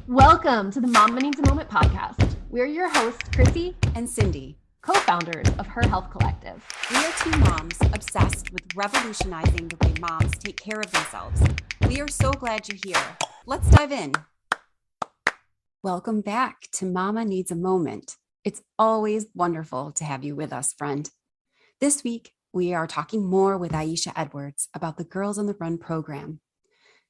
Welcome to the Mama Needs a Moment podcast. We're your hosts, Chrissy and Cindy, co-founders of Her Health Collective. We are two moms obsessed with revolutionizing the way moms take care of themselves. We are so glad you're here. Let's dive in. Welcome back to Mama Needs a Moment. It's always wonderful to have you with us, friend. This week, we are talking more with Aiesha Edwards about the Girls on the Run program.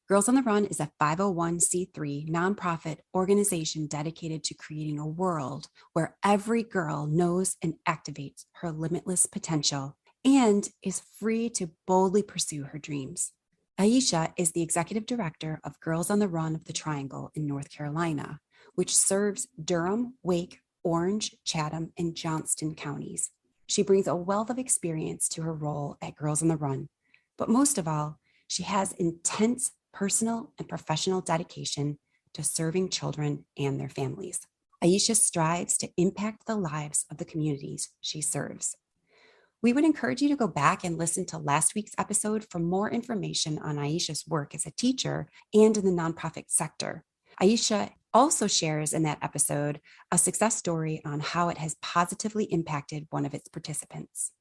Girls on the Run is a 501c3 nonprofit organization dedicated to creating a world where every girl knows and activates her limitless potential and is free to boldly pursue her dreams. Aiesha is the executive director of Girls on the Run of the Triangle in North Carolina, which serves Durham, Wake, Orange, Chatham, and Johnston counties. She brings a wealth of experience to her role at Girls on the Run, but most of all, she has intense personal and professional dedication to serving children and their families. Aiesha strives to impact the lives of the communities she serves. We would encourage you to go back and listen to last week's episode for more information on Aiesha's work as a teacher and in the nonprofit sector. Aiesha also shares in that episode a success story on how it has positively impacted one of its participants.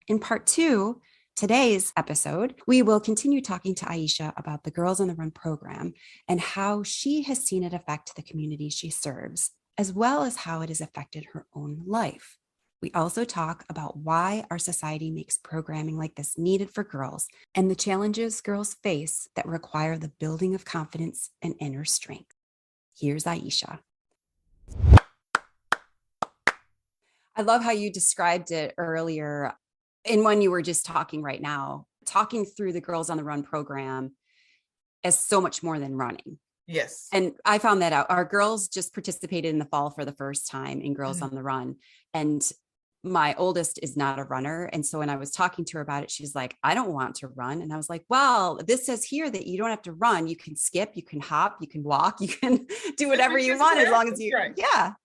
In part 2, today's episode, we will continue talking to Aiesha about the Girls on the Run program and how she has seen it affect the community she serves, as well as how it has affected her own life. We also talk about why our society makes programming like this needed for girls and the challenges girls face that require the building of confidence and inner strength. Here's Aiesha. I love how you described it earlier. And when you were just talking right now, talking through the Girls on the Run program as so much more than running. Yes. And I found that out. Our girls just participated in the fall for the first time in Girls on the Run. And my oldest is not a runner. And so when I was talking to her about it, she's like, I don't want to run. And I was like, well, this says here that you don't have to run. You can skip, you can hop, you can walk, you can do whatever you want as long as you, right.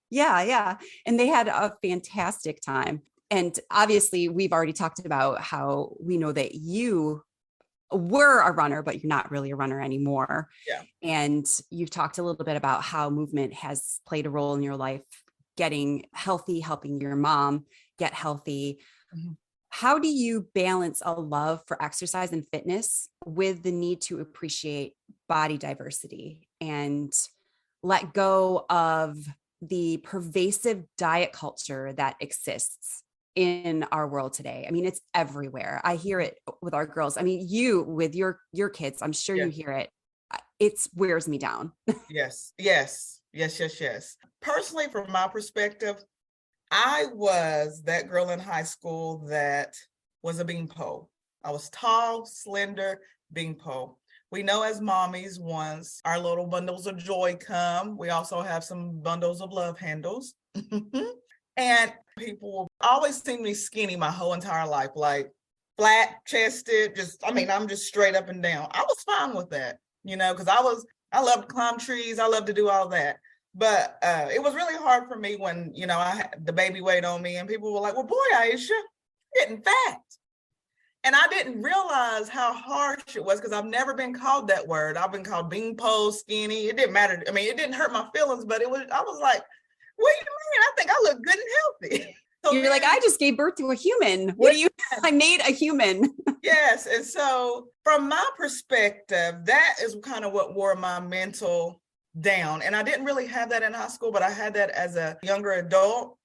Yeah. And they had a fantastic time. And obviously, we've already talked about how we know that you were a runner, but you're not really a runner anymore. Yeah. And you've talked a little bit about how movement has played a role in your life, getting healthy, helping your mom get healthy. Mm-hmm. How do you balance a love for exercise and fitness with the need to appreciate body diversity and let go of the pervasive diet culture that exists in our world today? I mean, it's everywhere. I hear it with our girls. I mean, you with your kids, I'm sure you hear it. It wears me down. Yes. Personally, from my perspective, I was that girl in high school that was a beanpole. I was tall, slender, beanpole. We know as mommies, once our little bundles of joy come, we also have some bundles of love handles. And people will always see me skinny my whole entire life, like flat chested, I'm just straight up and down. I was fine with that, because I love to climb trees. I love to do all that. But it was really hard for me when, I had the baby weight on me and people were like, well, boy, Aiesha, you're getting fat. And I didn't realize how harsh it was because I've never been called that word. I've been called beanpole, skinny. It didn't matter. I mean, it didn't hurt my feelings, but I was like, what do you mean? I think I look good and healthy. So you're like, I just gave birth to a human. What do you, I made a human. Yes. And so from my perspective, that is kind of what wore my mental down. And I didn't really have that in high school, but I had that as a younger adult.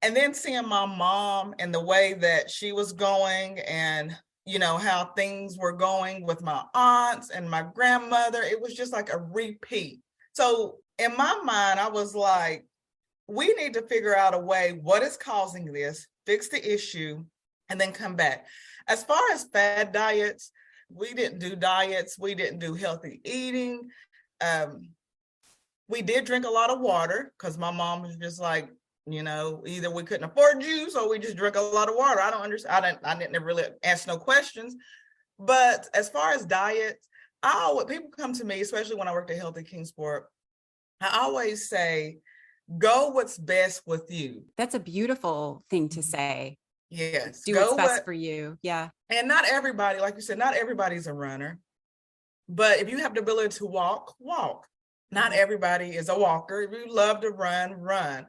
And then seeing my mom and the way that she was going and, how things were going with my aunts and my grandmother, it was just like a repeat. So in my mind, I was like, we need to figure out a way, what is causing this, fix the issue, and then come back. As far as fad diets, we didn't do diets. We didn't do healthy eating. We did drink a lot of water because my mom was just like, either we couldn't afford juice or we just drink a lot of water. I don't understand. I didn't really ask no questions. But as far as diets, people come to me, especially when I worked at Healthy Kingsport, I always say, go what's best with you. That's a beautiful thing to say. Yes. Do what's best for you. Yeah. And not everybody, like you said, not everybody's a runner. But if you have the ability to walk. Not everybody is a walker. If you love to run, run.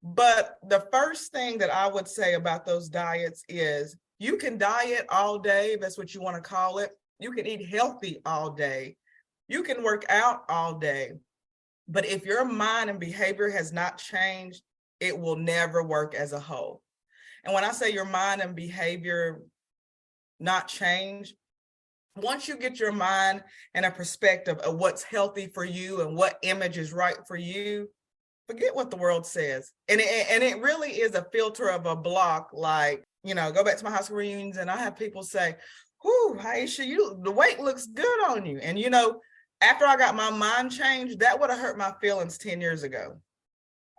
But the first thing that I would say about those diets is you can diet all day, if that's what you want to call it. You can eat healthy all day. You can work out all day. But if your mind and behavior has not changed, it will never work as a whole. And when I say your mind and behavior not change, once you get your mind and a perspective of what's healthy for you and what image is right for you, forget what the world says. And it really is a filter of a block. Like, go back to my high school reunions and I have people say, whoo, Aiesha, the weight looks good on you. And, after I got my mind changed, that would have hurt my feelings 10 years ago.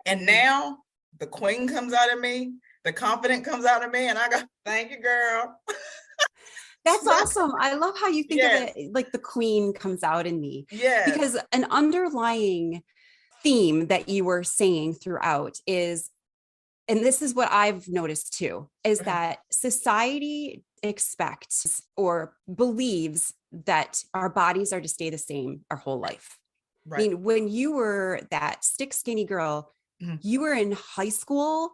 And now the queen comes out of me, the confident comes out of me, and I go, thank you, girl. That's awesome. I love how you think Yes. of it like the queen comes out in me. Yes. Because an underlying theme that you were saying throughout is, and this is what I've noticed too, is that society expects or believes that our bodies are to stay the same our whole life. Right. I mean, when you were that stick skinny girl, you were in high school,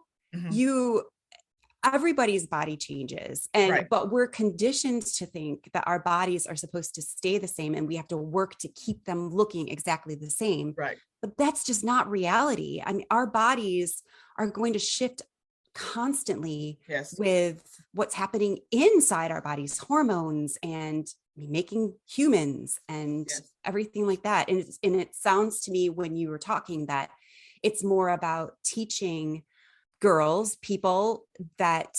everybody's body changes. But we're conditioned to think that our bodies are supposed to stay the same and we have to work to keep them looking exactly the same. Right. But that's just not reality. I mean, our bodies are going to shift constantly with what's happening inside our bodies, hormones and making humans and everything like that. And it sounds to me when you were talking that it's more about teaching girls, people, that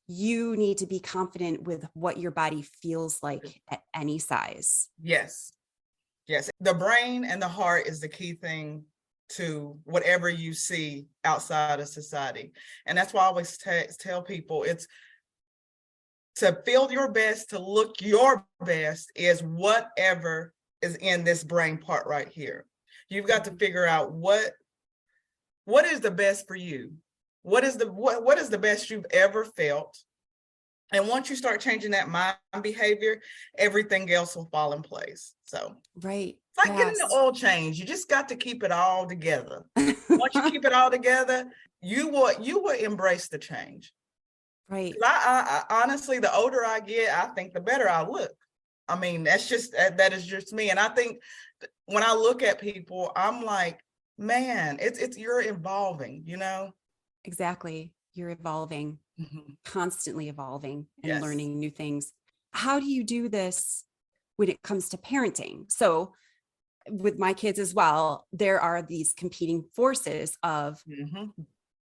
you need to be confident with what your body feels like at any size. Yes. The brain and the heart is the key thing to whatever you see outside of society. And that's why I always tell people it's to feel your best, to look your best is whatever is in this brain part right here. You've got to figure out what is the best for you. What is the best you've ever felt? And once you start changing that mind behavior, everything else will fall in place. So right. It's like getting the oil change. You just got to keep it all together. Once you keep it all together, you will embrace the change. Right. I honestly, the older I get, I think the better I look. I mean, that is just me. And I think when I look at people, I'm like, man, it's you're evolving, Exactly. You're evolving, constantly evolving and Yes. learning new things. How do you do this when it comes to parenting? So with my kids as well, there are these competing forces of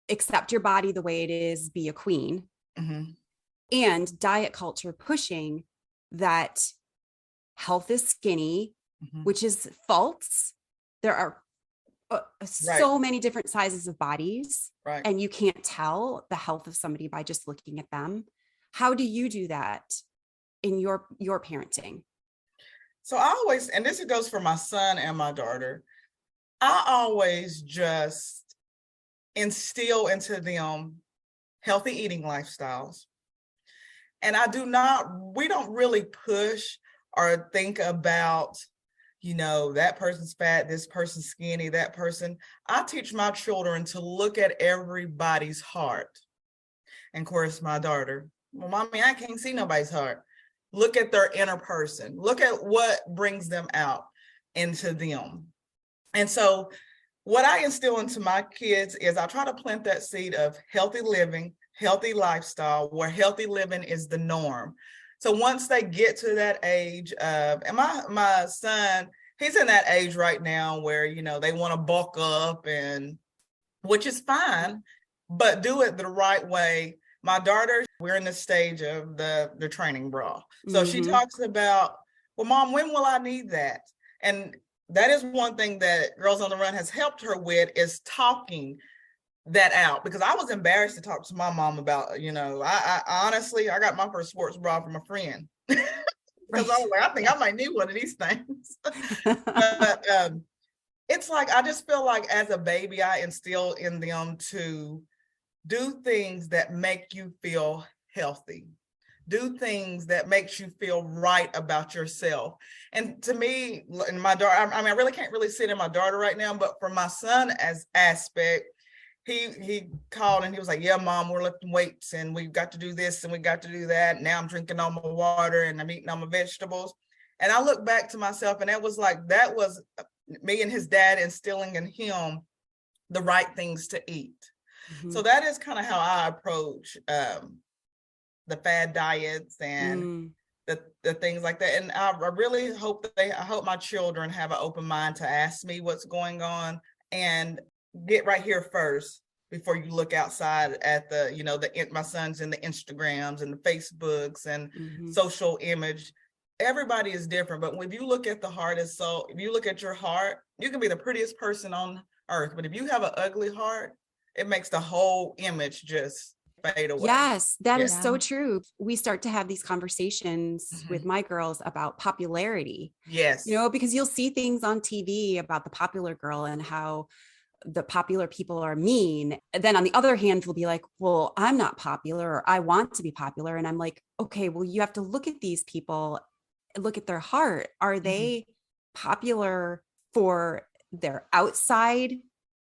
accept your body the way it is, be a queen, and diet culture pushing that health is skinny, which is false. There are so many different sizes of bodies, and you can't tell the health of somebody by just looking at them. How do you do that in your parenting? So I always, and this goes for my son and my daughter, I always just instill into them healthy eating lifestyles. And we don't really push or think about, that person's fat, this person's skinny, that person. I teach my children to look at everybody's heart. And of course, my daughter, well, mommy, I can't see nobody's heart. Look at their inner person. Look at what brings them out into them. And so what I instill into my kids is I try to plant that seed of healthy living, healthy lifestyle, where healthy living is the norm. So once they get to that age of, and my son, he's in that age right now where, they want to bulk up, and which is fine, but do it the right way. My daughter, we're in the stage of the training bra. So she talks about, well, Mom, when will I need that? And that is one thing that Girls on the Run has helped her with, is talking that out, because I was embarrassed to talk to my mom about, I honestly, I got my first sports bra from a friend because I was like, I think I might need one of these things. But it's like, I just feel like as a baby, I instill in them to do things that make you feel healthy. do things that makes you feel right about yourself. And to me, and my daughter, I mean, I really can't really sit in my daughter right now, but for my son as aspect, he called and he was like, yeah, mom, we're lifting weights and we've got to do this and we got to do that. Now I'm drinking all my water and I'm eating all my vegetables. And I look back to myself and that was me and his dad instilling in him the right things to eat. Mm-hmm. So that is kind of how I approach the fad diets and the things like that. And I really hope I hope my children have an open mind to ask me what's going on and get right here first before you look outside at my son's in the Instagrams and the Facebooks and social image. Everybody is different, but when you look at the heart and soul, if you look at your heart, you can be the prettiest person on earth, but if you have an ugly heart, it makes the whole image just fade away. Yes, that is so true. We start to have these conversations with my girls about popularity. Yes. Because you'll see things on TV about the popular girl and how the popular people are mean. And then on the other hand, we'll be like, well, I'm not popular or I want to be popular. And I'm like, okay, well, you have to look at these people, look at their heart. Are they popular for their outside,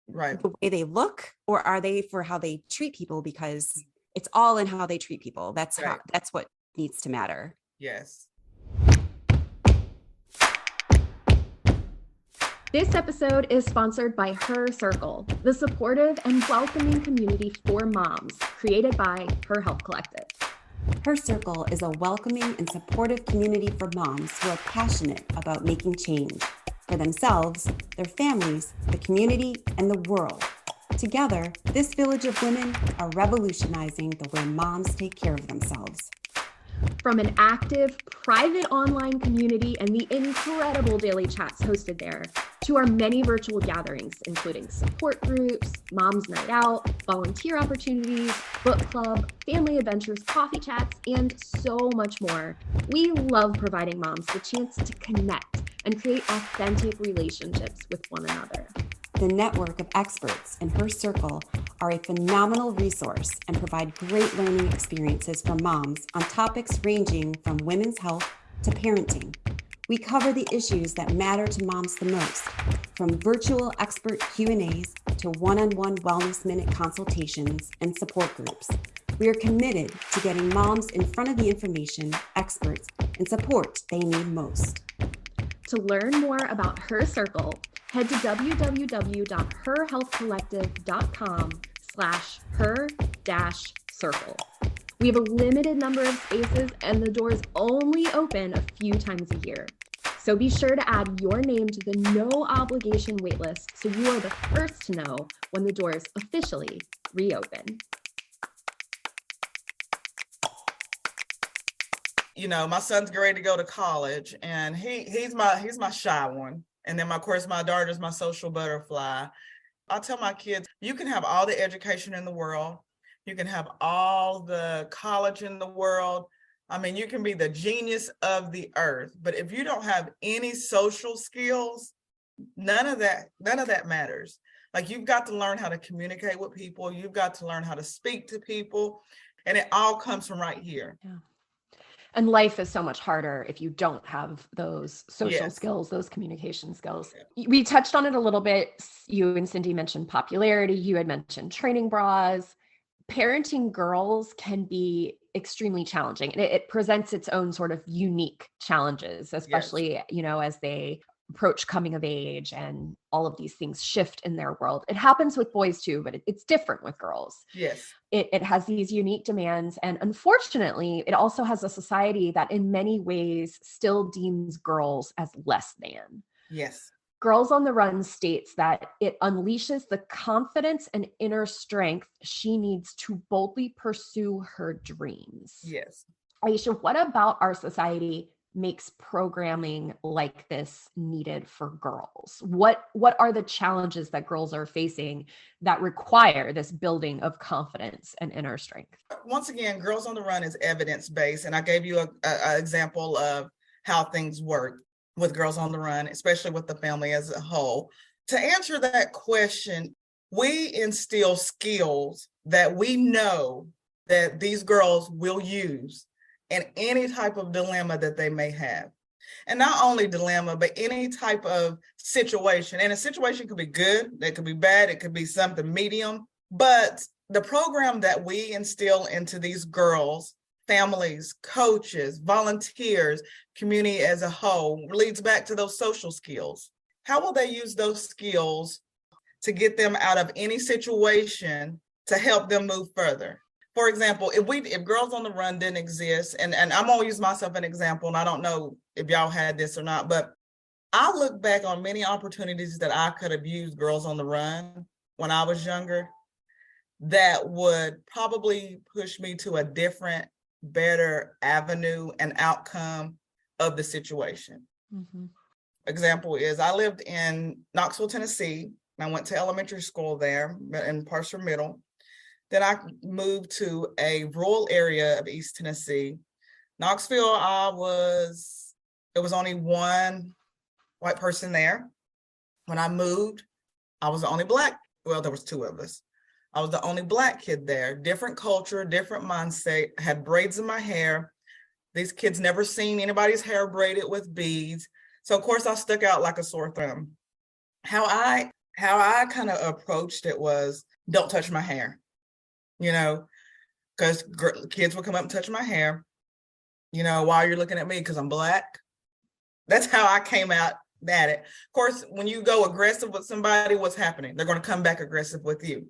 right, the way they look, or are they for how they treat people? Because it's all in how they treat people. That's what needs to matter. Yes. This episode is sponsored by Her Circle, the supportive and welcoming community for moms created by Her Health Collective. Her Circle is a welcoming and supportive community for moms who are passionate about making change for themselves, their families, the community, and the world. Together, this village of women are revolutionizing the way moms take care of themselves. From an active, private online community and the incredible daily chats hosted there, to our many virtual gatherings, including support groups, Moms Night Out, volunteer opportunities, book club, family adventures, coffee chats, and so much more. We love providing moms the chance to connect and create authentic relationships with one another. The network of experts in Her Circle are a phenomenal resource and provide great learning experiences for moms on topics ranging from women's health to parenting. We cover the issues that matter to moms the most, from virtual expert Q&As to one-on-one wellness minute consultations and support groups. We are committed to getting moms in front of the information, experts, and support they need most. To learn more about Her Circle, head to www.herhealthcollective.com/her-circle. We have a limited number of spaces and the doors only open a few times a year. So be sure to add your name to the no obligation waitlist so you are the first to know when the doors officially reopen. My son's ready to go to college and he's my shy one. And then of course my daughter's my social butterfly. I tell my kids, you can have all the education in the world. You can have all the college in the world. I mean, you can be the genius of the earth, but if you don't have any social skills, none of that matters. Like, you've got to learn how to communicate with people. You've got to learn how to speak to people, and it all comes from right here. Yeah. And life is so much harder if you don't have those social skills, those communication skills. Yeah. We touched on it a little bit. You and Cindy mentioned popularity. You had mentioned training bras. Parenting girls can be extremely challenging, and it presents its own sort of unique challenges, especially, as they approach coming of age and all of these things shift in their world. It happens with boys too, but it's different with girls. Yes. It has these unique demands. And unfortunately, it also has a society that in many ways still deems girls as less than. Yes. Girls on the Run states that it unleashes the confidence and inner strength she needs to boldly pursue her dreams. Yes. Aiesha, what about our society makes programming like this needed for girls? What are the challenges that girls are facing that require this building of confidence and inner strength? Once again, Girls on the Run is evidence-based, and I gave you an example of how things work with Girls on the Run, especially with the family as a whole. To answer that question, we instill skills that we know that these girls will use in any type of dilemma that they may have. And not only dilemma, but any type of situation. And a situation could be good, it could be bad, it could be something medium. But the program that we instill into these girls, families, coaches, volunteers, community as a whole, leads back to those social skills. How will they use those skills to get them out of any situation to help them move further? For example, if Girls on the Run didn't exist, and I'm gonna use myself an example, and I don't know if y'all had this or not, but I look back on many opportunities that I could have used Girls on the Run when I was younger that would probably push me to a different, better avenue and outcome of the situation. Mm-hmm. Example is I lived in Knoxville, Tennessee, and I went to elementary school there in Parser Middle. Then I moved to a rural area of East Tennessee. Knoxville, it was only one white person there. When I moved, I was the only Black, well, there was two of us. I was the only Black kid there, different culture, different mindset, had braids in my hair. These kids never seen anybody's hair braided with beads. So of course I stuck out like a sore thumb. How I kind of approached it was, don't touch my hair, because kids would come up and touch my hair, while you're looking at me because I'm Black. That's how I came out at it. Of course, when you go aggressive with somebody, what's happening? They're going to come back aggressive with you.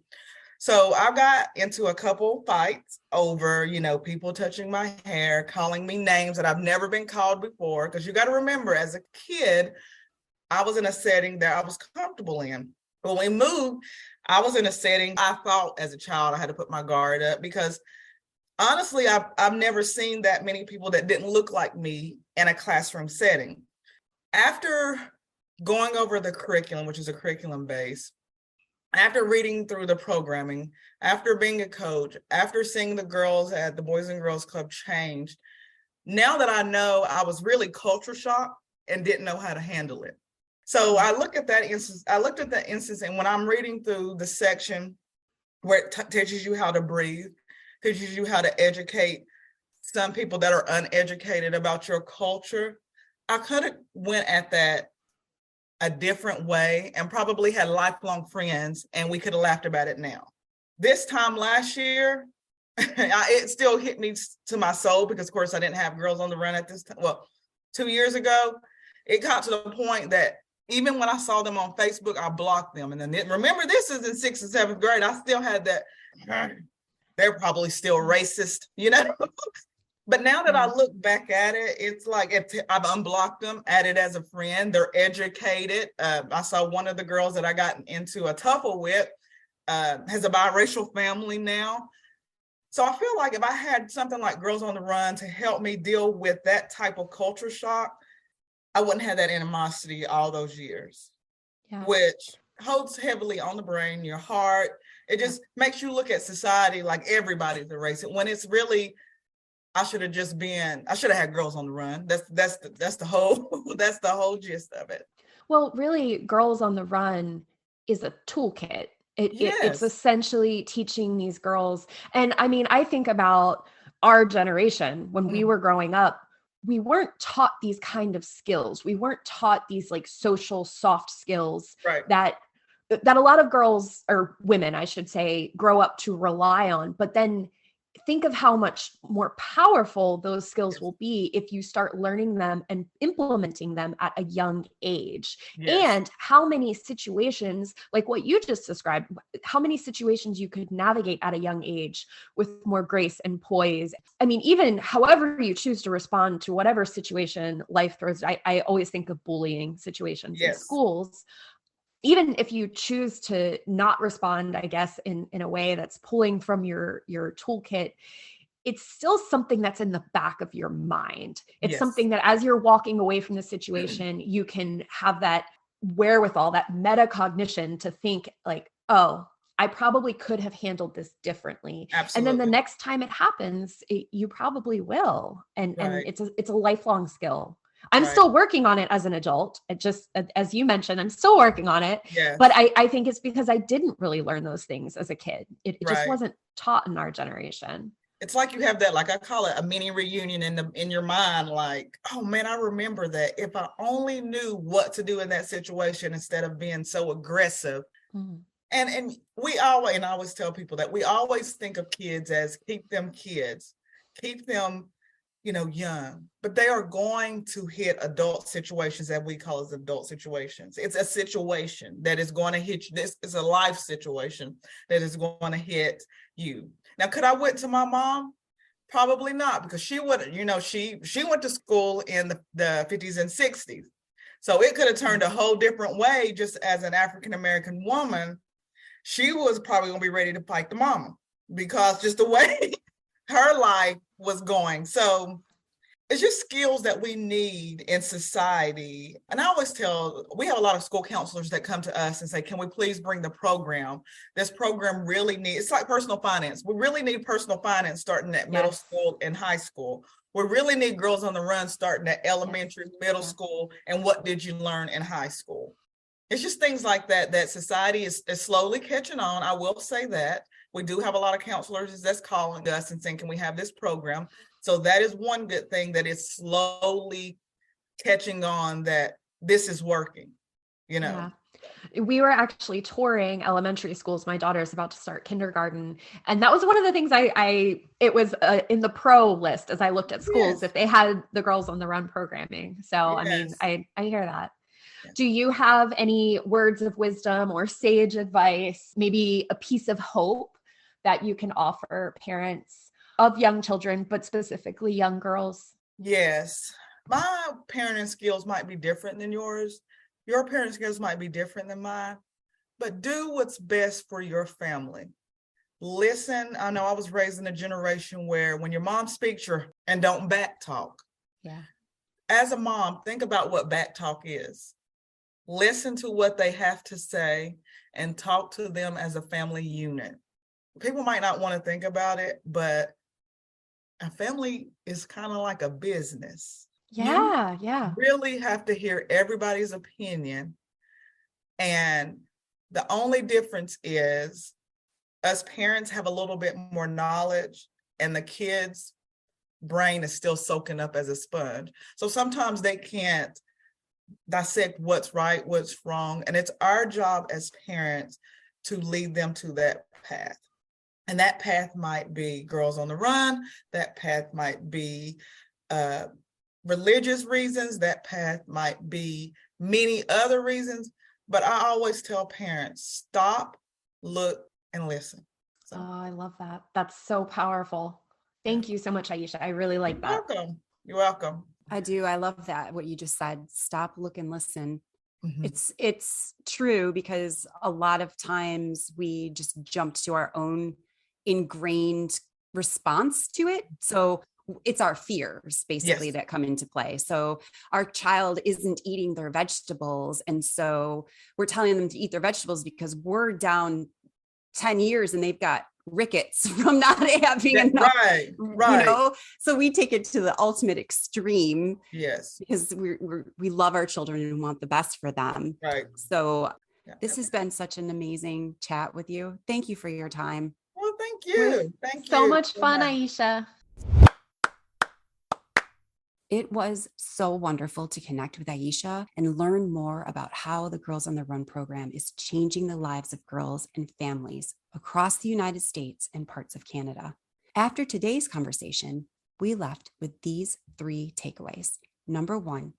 So I got into a couple fights over, people touching my hair, calling me names that I've never been called before. Because you got to remember, as a kid, I was in a setting that I was comfortable in. When we moved, I was in a setting I thought as a child I had to put my guard up because honestly, I've never seen that many people that didn't look like me in a classroom setting. After going over the curriculum, which is a curriculum base, after reading through the programming, after being a coach, after seeing the girls at the Boys and Girls Club change, now that I know, I was really culture shocked and didn't know how to handle it. So I looked at that instance, and when I'm reading through the section where it teaches you how to breathe, teaches you how to educate some people that are uneducated about your culture, I could have went at that a different way and probably had lifelong friends, and we could have laughed about it now. This time last year, it still hit me to my soul because, of course, I didn't have Girls on the Run at this time. Well, 2 years ago, it got to the point that even when I saw them on Facebook, I blocked them. And then remember, this is in 6th and 7th grade. I still had that. They're probably still racist, But now that I look back at it, it's like I've unblocked them, added as a friend. They're educated. I saw one of the girls that I got into a tuffle with has a biracial family now. So I feel like if I had something like Girls on the Run to help me deal with that type of culture shock, I wouldn't have that animosity all those years, which holds heavily on the brain, your heart. It just makes you look at society like everybody's a racist when it's really, I should have had Girls on the Run. That's the whole gist of it. Well, really, Girls on the Run is a toolkit. It's essentially teaching these girls. And I mean, I think about our generation when we were growing up, we weren't taught these kind of skills. We weren't taught these like social soft skills that a lot of girls or women, I should say, grow up to rely on. But then think of how much more powerful those skills will be if you start learning them and implementing them at a young age. And how many situations, like what you just described, how many situations you could navigate at a young age with more grace and poise. I mean, even however you choose to respond to whatever situation life throws, I always think of bullying situations in schools. Even if you choose to not respond, I guess, in a way that's pulling from your toolkit, it's still something that's in the back of your mind. It's something that as you're walking away from the situation, you can have that wherewithal, that metacognition to think like, oh, I probably could have handled this differently. Absolutely. And then the next time it happens, you probably will. And it's a lifelong skill. I'm still working on it as an adult. It just, as you mentioned, I'm still working on it. But I think it's because I didn't really learn those things as a kid. It just wasn't taught in our generation. it's like you have that, like I call it a mini reunion in your mind, like, oh man, I remember that. If I only knew what to do in that situation instead of being so aggressive. Mm-hmm. And we always, and I always tell people that we always think of kids as keep them kids, keep them, young, but they are going to hit adult situations that we call as adult situations. It's a situation that is going to hit you. This is a life situation that is going to hit you. Now, could I went to my mom? Probably not, because she would, she went to school in the 50s and 60s. So it could have turned a whole different way. Just as an African-American woman, she was probably going to be ready to fight the mama because just the way her life was going. So it's just skills that we need in society. And I always we have a lot of school counselors that come to us and say, can we please bring the program? This program really needs, it's like personal finance. We really need personal finance starting at middle school and high school. We really need Girls on the Run starting at elementary, middle school. And what did you learn in high school? It's just things like that society is slowly catching on. I will say that. We do have a lot of counselors that's calling us and saying, can we have this program? So that is one good thing, that it's slowly catching on that this is working, Yeah. We were actually touring elementary schools. My daughter's about to start kindergarten. And that was one of the things it was in the pro list as I looked at schools, if they had the Girls on the Run programming. So, I mean, I hear that. Do you have any words of wisdom or sage advice, maybe a piece of hope that you can offer parents of young children, but specifically young girls? Yes. My parenting skills might be different than yours. Your parenting skills might be different than mine, but do what's best for your family. Listen. I know I was raised in a generation where when your mom speaks, and don't back talk. Yeah. As a mom, think about what back talk is. Listen to what they have to say and talk to them as a family unit. People might not want to think about it, but a family is kind of like a business. Yeah. You really have to hear everybody's opinion. And the only difference is us parents have a little bit more knowledge and the kids' brain is still soaking up as a sponge. So sometimes they can't dissect what's right, what's wrong. And it's our job as parents to lead them to that path. And that path might be Girls on the Run. That path might be religious reasons. That path might be many other reasons. But I always tell parents, stop, look, and listen. So. Oh, I love that. That's so powerful. Thank you so much, Aiesha. I really like that. You're welcome. I do. I love that. What you just said, stop, look, and listen. Mm-hmm. It's true, because a lot of times we just jump to our own ingrained response to it. So it's our fears basically that come into play. So our child isn't eating their vegetables. And so we're telling them to eat their vegetables because we're down 10 years and they've got rickets from not having enough, right. So we take it to the ultimate extreme. Yes. Because we love our children and want the best for them. Right. So this has been such an amazing chat with you. Thank you for your time. Well, thank you. Thank you. So much fun, Aiesha. It was so wonderful to connect with Aiesha and learn more about how the Girls on the Run program is changing the lives of girls and families across the United States and parts of Canada. After today's conversation, we left with these 3 takeaways. Number 1,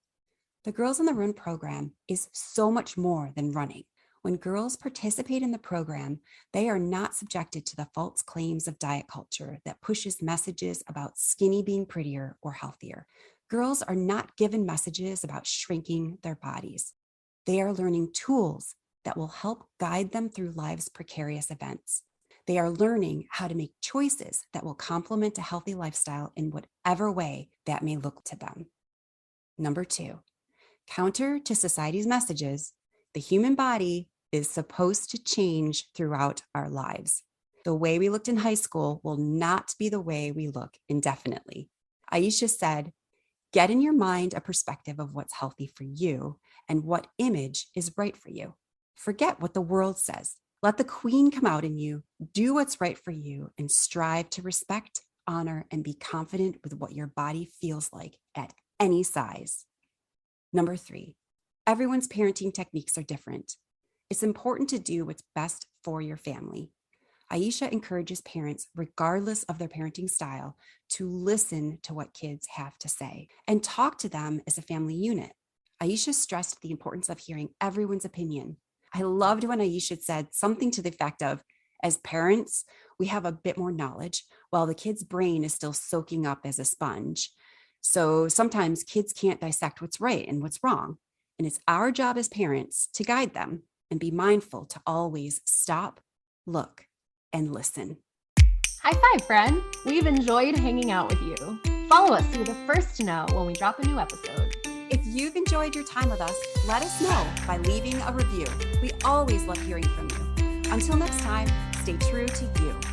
the Girls on the Run program is so much more than running. When girls participate in the program, they are not subjected to the false claims of diet culture that pushes messages about skinny being prettier or healthier. Girls are not given messages about shrinking their bodies. They are learning tools that will help guide them through life's precarious events. They are learning how to make choices that will complement a healthy lifestyle in whatever way that may look to them. Number 2, counter to society's messages, the human body is supposed to change throughout our lives. The way we looked in high school will not be the way we look indefinitely. Aiesha said, get in your mind a perspective of what's healthy for you and what image is right for you. Forget what the world says. Let the queen come out in you, do what's right for you, and strive to respect, honor, and be confident with what your body feels like at any size. Number 3, everyone's parenting techniques are different. It's important to do what's best for your family. Aiesha encourages parents, regardless of their parenting style, to listen to what kids have to say and talk to them as a family unit. Aiesha stressed the importance of hearing everyone's opinion. I loved when Aiesha said something to the effect of, as parents, we have a bit more knowledge while the kid's brain is still soaking up as a sponge. So sometimes kids can't dissect what's right and what's wrong. And it's our job as parents to guide them and be mindful to always stop, look, and listen. High five, friend. We've enjoyed hanging out with you. Follow us so you're the first to know when we drop a new episode. If you've enjoyed your time with us, let us know by leaving a review. We always love hearing from you. Until next time, stay true to you.